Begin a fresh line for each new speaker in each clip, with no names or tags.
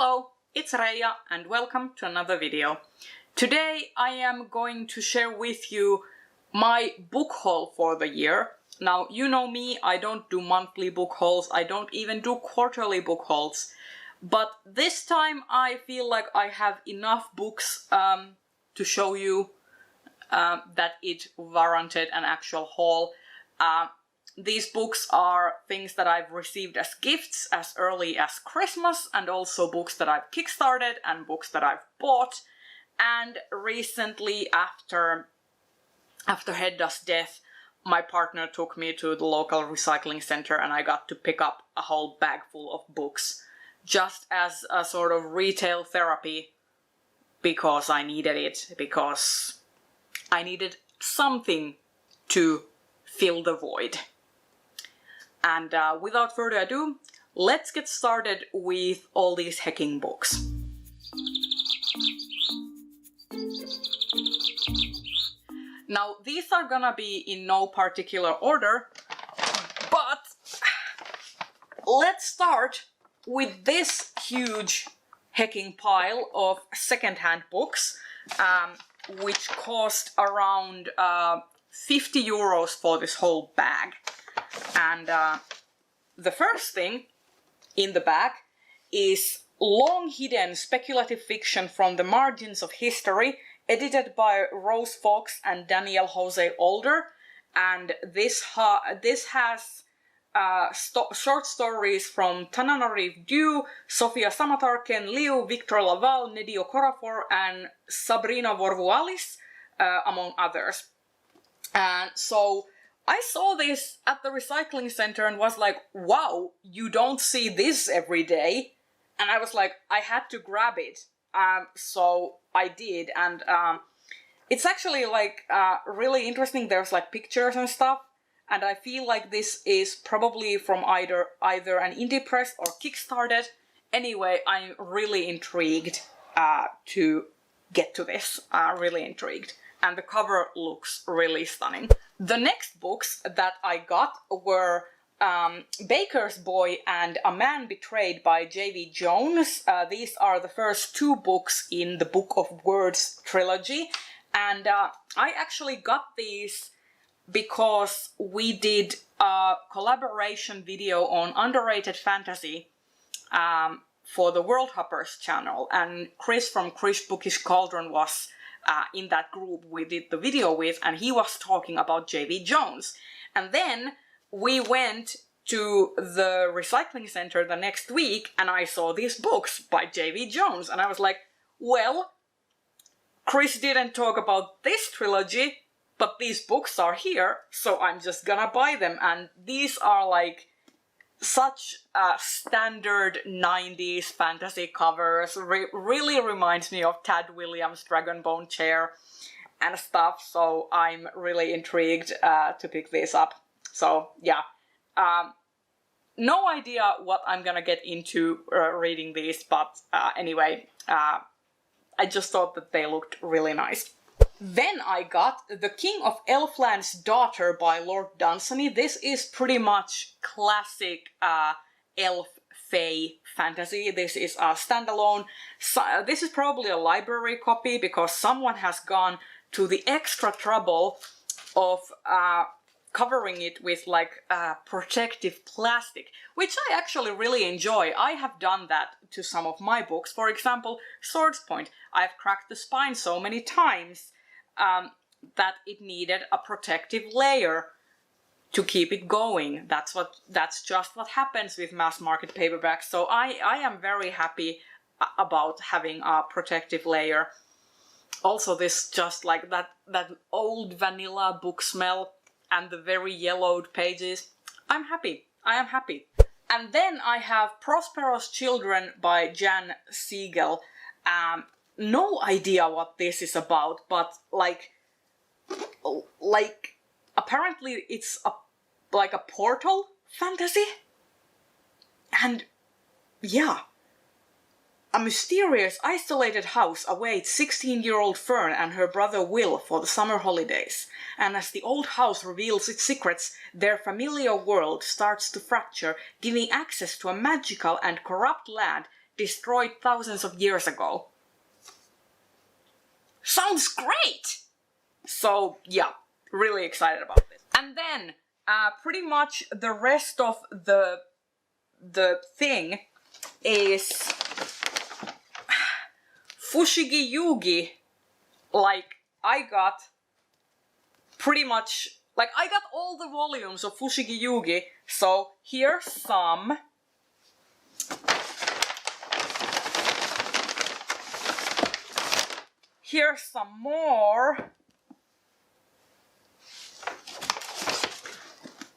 Hello, it's Reija and welcome to another video. Today I am going to share with you my book haul for the year. Now, you know me, I don't do monthly book hauls, I don't even do quarterly book hauls. But this time I feel like I have enough books to show you that it warranted an actual haul. These books are things that I've received as gifts as early as Christmas, and also books that I've kickstarted and books that I've bought. And recently, after Hedda's death, my partner took me to the local recycling center and I got to pick up a whole bag full of books, just as a sort of retail therapy, because I needed it, because I needed something to fill the void. And without further ado, let's get started with all these hecking books. Now, these are gonna be in no particular order, but let's start with this huge hecking pile of secondhand books, which cost around 50 euros for this whole bag. And the first thing in the bag is long hidden speculative fiction from the margins of history, edited by Rose Fox and Daniel Jose Older. And this has short stories from Tananarive Due, Sofia Samatarken, Liu, Victor Laval, Nedio Corafor, and Sabrina Vorvualis, among others. And so I saw this at the recycling center and was like, wow, you don't see this every day. And I was like, I had to grab it. So I did. And it's actually like really interesting. There's like pictures and stuff. And I feel like this is probably from either an indie press or kickstarted. Anyway, I'm really intrigued to get to this. Really intrigued. And the cover looks really stunning. The next books that I got were Baker's Boy and A Man Betrayed by J.V. Jones. These are the first two books in the Book of Words trilogy. And I actually got these because we did a collaboration video on underrated fantasy for the World Hoppers channel. And Chris from Chris Bookish Cauldron was in that group we did the video with, and he was talking about J.V. Jones. And then we went to the recycling center the next week and I saw these books by J.V. Jones and I was like, well, Chris didn't talk about this trilogy, but these books are here, so I'm just gonna buy them. And these are like such standard 90s fantasy covers. Really reminds me of Tad Williams' Dragonbone Chair and stuff, so I'm really intrigued to pick these up. So yeah, no idea what I'm gonna get into reading these, but anyway, I just thought that they looked really nice. Then I got The King of Elfland's Daughter by Lord Dunsany. This is pretty much classic elf fae fantasy. This is a standalone. So, this is probably a library copy because someone has gone to the extra trouble of covering it with like protective plastic, which I actually really enjoy. I have done that to some of my books. For example, Swordspoint. I've cracked the spine so many times that it needed a protective layer to keep it going. That's just what happens with mass market paperbacks. So I am very happy about having a protective layer. Also, this just like that old vanilla book smell and the very yellowed pages. I'm happy. I am happy. And then I have Prospero's Children by Jan Siegel. No idea what this is about, but like apparently it's like a portal fantasy. And yeah, a mysterious isolated house awaits 16-year-old Fern and her brother Will for the summer holidays. And as the old house reveals its secrets, their familiar world starts to fracture, giving access to a magical and corrupt land destroyed thousands of years ago. Sounds great! So yeah, really excited about this. And then pretty much the rest of the thing is Fushigi Yugi. Like, I got pretty much, like, I got all the volumes of Fushigi Yugi, so here's some. Here's some more.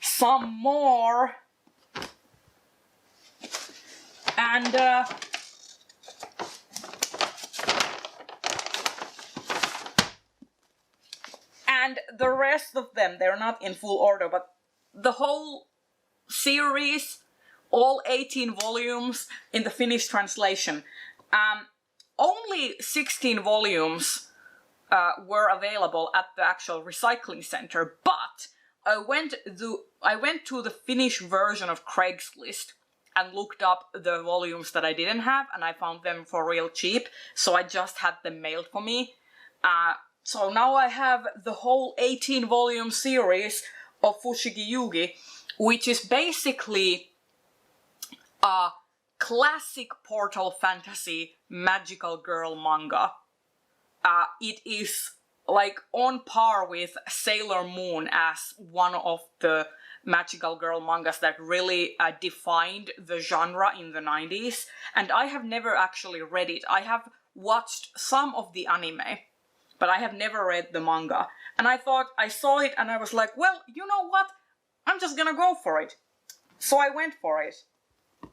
Some more. And the rest of them, they're not in full order, but the whole series, all 18 volumes in the Finnish translation. Only 16 volumes were available at the actual recycling center, but I went to the Finnish version of Craigslist and looked up the volumes that I didn't have, and I found them for real cheap, so I just had them mailed for me. So now I have the whole 18 volume series of Fushigi Yugi, which is basically a classic Portal Fantasy magical girl manga. It is like on par with Sailor Moon as one of the magical girl mangas that really defined the genre in the 90s. And I have never actually read it. I have watched some of the anime, but I have never read the manga. And I thought, I saw it and I was like, well, you know what? I'm just gonna go for it. So I went for it.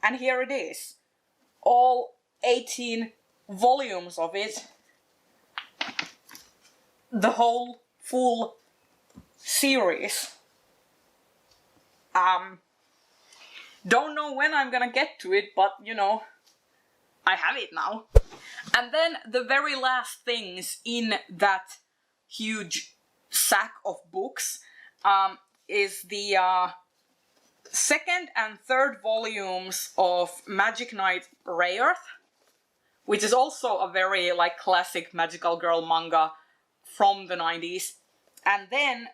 And here it is. All 18 volumes of it. The whole full series. Don't know when I'm gonna get to it, but you know, I have it now. And then the very last things in that huge sack of books is the second and third volumes of Magic Knight Rayearth, which is also a very like classic magical girl manga from the 90s. And then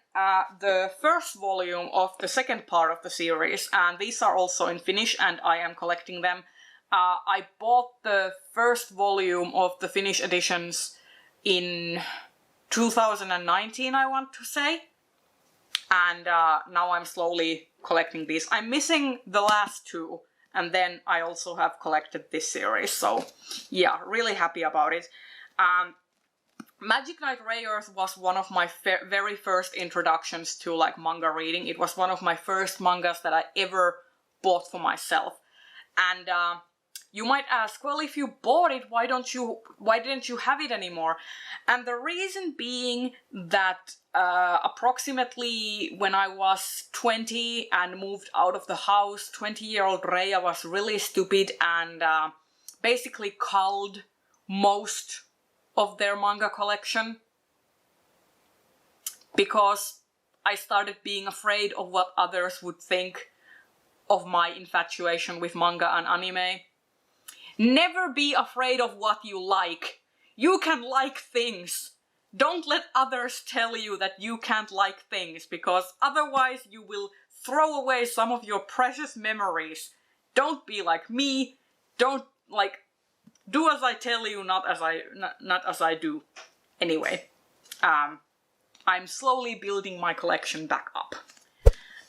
the first volume of the second part of the series, and these are also in Finnish and I am collecting them. I bought the first volume of the Finnish editions in 2019, I want to say. And now I'm slowly collecting these. I'm missing the last two, and then I also have collected this series. So yeah, really happy about it. Magic Knight Rayearth was one of my very first introductions to like manga reading. It was one of my first mangas that I ever bought for myself. And you might ask, well, if you bought it, why didn't you have it anymore? And the reason being that approximately when I was 20 and moved out of the house, 20-year-old Reija was really stupid and basically culled most of their manga collection because I started being afraid of what others would think of my infatuation with manga and anime. Never be afraid of what you like. You can like things. Don't let others tell you that you can't like things, because otherwise you will throw away some of your precious memories. Don't be like me. Don't, like, do as I tell you, not as I do. Anyway, I'm slowly building my collection back up.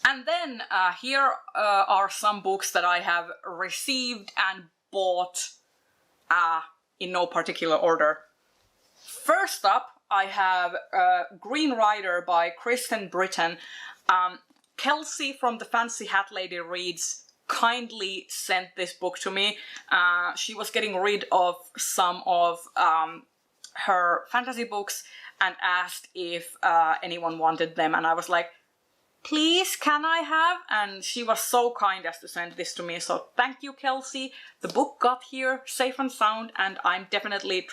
And then here are some books that I have received and bought in no particular order. First up, I have Green Rider by Kristen Britton. Kelsey from the Fancy Hat Lady Reads kindly sent this book to me. She was getting rid of some of her fantasy books and asked if anyone wanted them, and I was like, please, can I have? And she was so kind as to send this to me, so thank you, Kelsey. The book got here safe and sound, and I'm definitely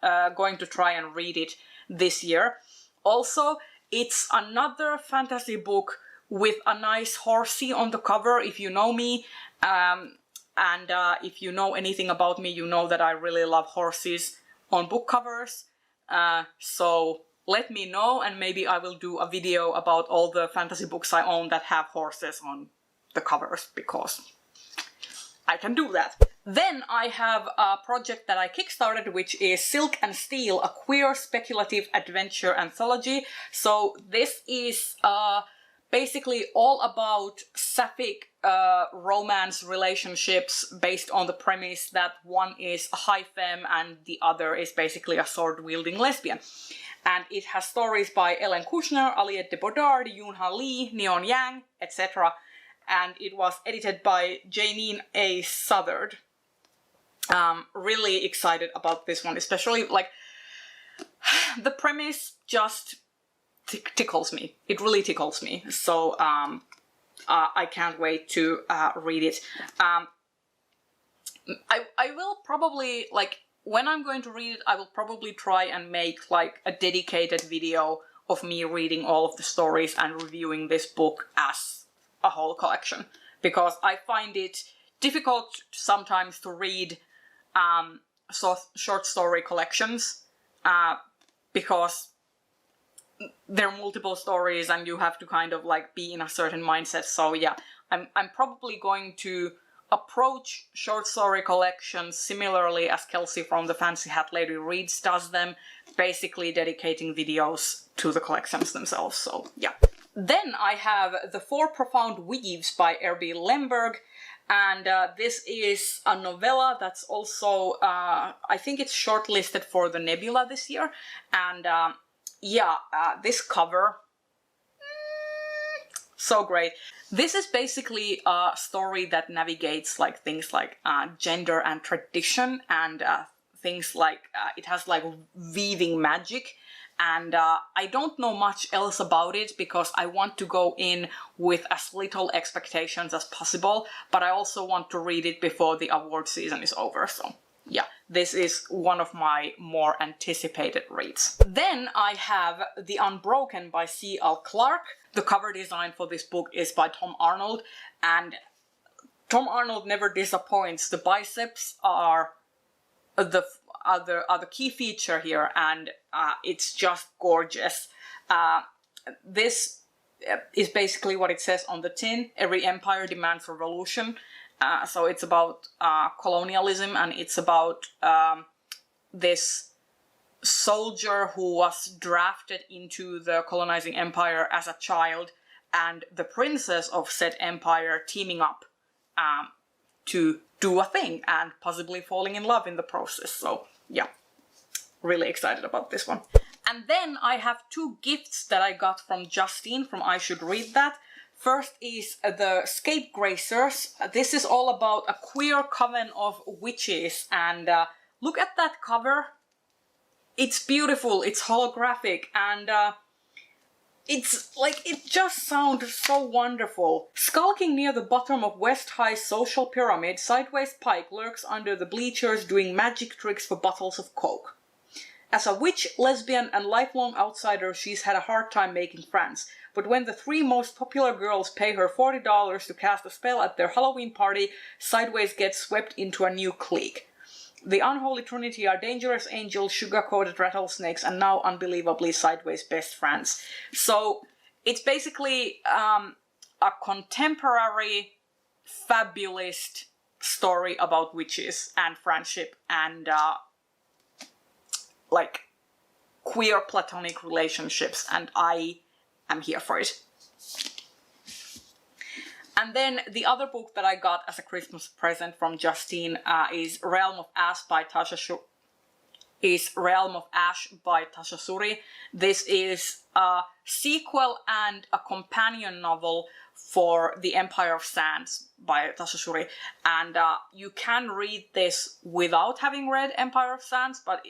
going to try and read it this year. Also, it's another fantasy book with a nice horsey on the cover. If you know me, And if you know anything about me, you know that I really love horses on book covers. So let me know, and maybe I will do a video about all the fantasy books I own that have horses on the covers, because I can do that. Then I have a project that I kickstarted, which is Silk and Steel, a queer speculative adventure anthology. So this is basically all about sapphic romance relationships based on the premise that one is a high femme and the other is basically a sword-wielding lesbian. And it has stories by Ellen Kushner, Aliette de Bodard, Yoon-Ha Lee, Neon Yang, etc. And it was edited by Janine A. Southard. Really excited about this one, especially like the premise just tickles me. It really tickles me. So I can't wait to read it. I will probably, like, when I'm going to read it, I will probably try and make like a dedicated video of me reading all of the stories and reviewing this book as a whole collection, because I find it difficult sometimes to read short story collections because there are multiple stories and you have to kind of like be in a certain mindset. So yeah, I'm probably going to approach short story collections similarly as Kelsey from the Fancy Hat Lady Reads does them, basically dedicating videos to the collections themselves. So yeah. Then I have The Four Profound Weaves by R.B. Lemberg. And this is a novella that's also, I think it's shortlisted for the Nebula this year. And this cover, so great. This is basically a story that navigates like things like gender and tradition, and things like, it has like weaving magic. And I don't know much else about it because I want to go in with as little expectations as possible, but I also want to read it before the award season is over. So yeah, this is one of my more anticipated reads. Then I have The Unbroken by C.L. Clarke. The cover design for this book is by Tom Arnold, and Tom Arnold never disappoints. The biceps are the key feature here, and it's just gorgeous. This is basically what it says on the tin. Every empire demands revolution. So it's about colonialism, and it's about this soldier who was drafted into the colonizing empire as a child, and the princess of said empire teaming up to do a thing and possibly falling in love in the process. So yeah, really excited about this one. And then I have two gifts that I got from Justine from I Should Read That. First is the Scapegracers. This is all about a queer coven of witches, and look at that cover. It's beautiful, it's holographic, and it's like, it just sounds so wonderful. Skulking near the bottom of West High's social pyramid, Sideways Pike lurks under the bleachers doing magic tricks for bottles of Coke. As a witch, lesbian, and lifelong outsider, she's had a hard time making friends. But when the three most popular girls pay her $40 to cast a spell at their Halloween party, Sideways gets swept into a new clique. The unholy trinity are dangerous angels, sugar-coated rattlesnakes, and now unbelievably Sideways best friends. So it's basically a contemporary, fabulous story about witches and friendship and like queer platonic relationships, and I am here for it. And then the other book that I got as a Christmas present from Justine is Realm of Ash by Tasha Suri. This is a sequel and a companion novel for The Empire of Sands by Tasha Suri. And you can read this without having read Empire of Sands, but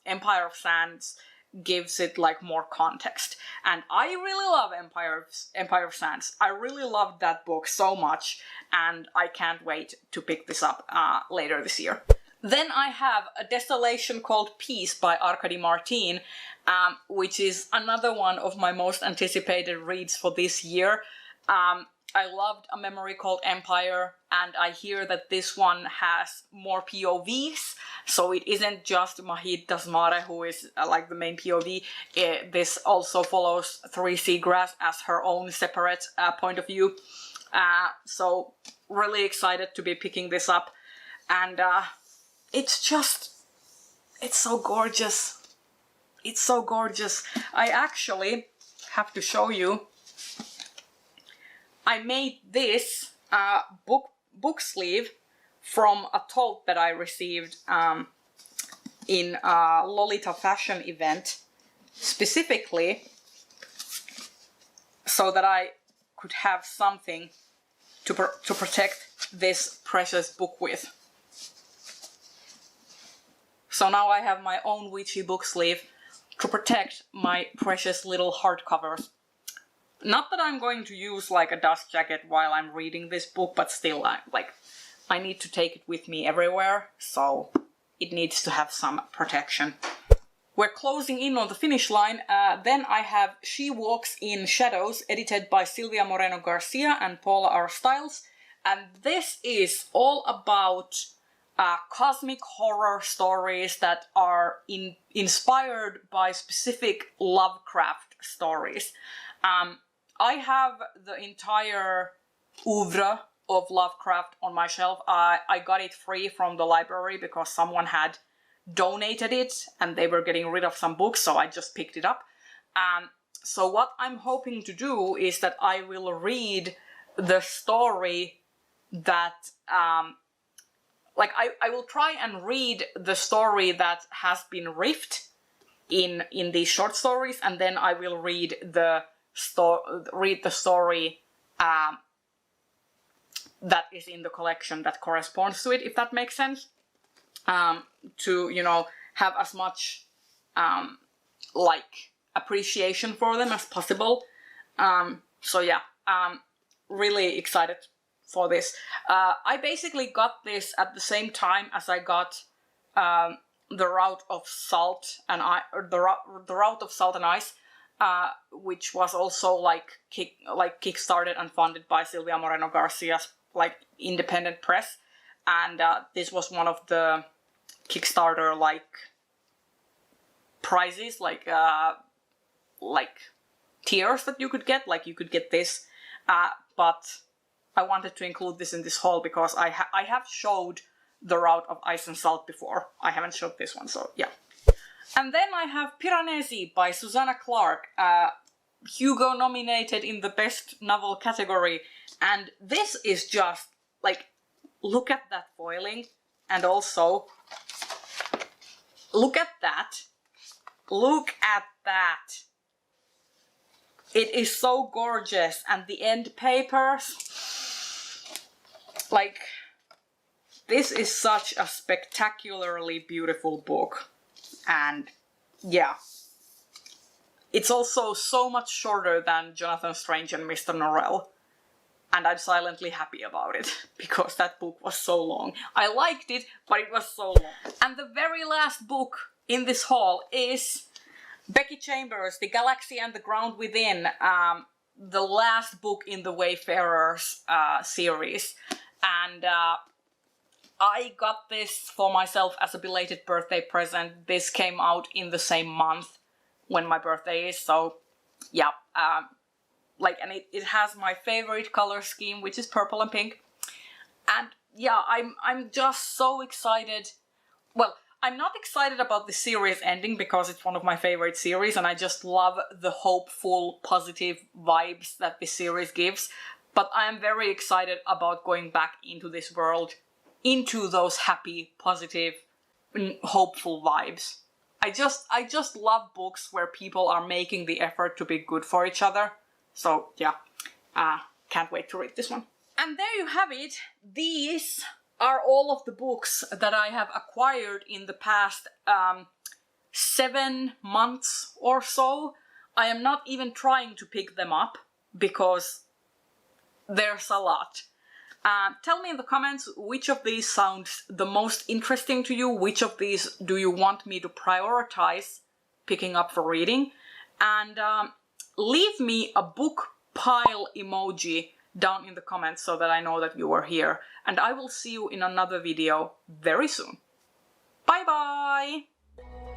Empire of Sands gives it like more context. And I really love Empire of Sands. I really loved that book so much, and I can't wait to pick this up later this year. Then I have A Desolation Called Peace by Arkady Martin, which is another one of my most anticipated reads for this year. I loved A Memory Called Empire, and I hear that this one has more POVs, so it isn't just Mahit Dasmare who is like the main POV. This also follows 3 Seagrass as her own separate point of view. So really excited to be picking this up, and it's so gorgeous. It's so gorgeous. I actually have to show you. I made this book sleeve from a tote that I received in a Lolita fashion event, specifically so that I could have something to protect this precious book with. So now I have my own witchy book sleeve to protect my precious little hardcovers. Not that I'm going to use like a dust jacket while I'm reading this book, but still, I need to take it with me everywhere, so it needs to have some protection. We're closing in on the finish line. Then I have She Walks in Shadows, edited by Silvia Moreno Garcia and Paula R. Stiles. And this is all about cosmic horror stories that are inspired by specific Lovecraft stories. I have the entire oeuvre of Lovecraft on my shelf. I got it free from the library because someone had donated it and they were getting rid of some books, so I just picked it up. So what I'm hoping to do is that I will read the story that I will try and read the story that has been riffed in these short stories, and then I will read the story that is in the collection that corresponds to it, if that makes sense. To, you know, have as much appreciation for them as possible. So yeah, really excited for this. I basically got this at the same time as I got The Route of Salt and The Route of Salt and Ice, which was also kickstarted and funded by Silvia Moreno Garcia's independent press, and this was one of the Kickstarter prizes, tiers that you could get. You could get this, but I wanted to include this in this haul because I have showed The Route of Ice and Salt before. I haven't showed this one, so yeah. And then I have Piranesi by Susanna Clarke, Hugo nominated in the Best Novel category. And this is just, look at that foiling, and also, look at that. Look at that. It is so gorgeous, and the end papers, this is such a spectacularly beautiful book. And yeah, it's also so much shorter than Jonathan Strange and Mr. Norrell. And I'm silently happy about it, because that book was so long. I liked it, but it was so long. And the very last book in this haul is Becky Chambers, The Galaxy and the Ground Within, the last book in the Wayfarers series. And I got this for myself as a belated birthday present. This came out in the same month when my birthday is, so yeah. And it has my favorite color scheme, which is purple and pink. And yeah, I'm just so excited. Well, I'm not excited about the series ending because it's one of my favorite series and I just love the hopeful, positive vibes that this series gives. But I am very excited about going back into this world, into those happy, positive, hopeful vibes. I just love books where people are making the effort to be good for each other. So yeah, can't wait to read this one. And there you have it. These are all of the books that I have acquired in the past 7 months or so. I am not even trying to pick them up because there's a lot. Tell me in the comments which of these sounds the most interesting to you, which of these do you want me to prioritize picking up for reading, and leave me a book pile emoji down in the comments so that I know that you were here. And I will see you in another video very soon. Bye bye!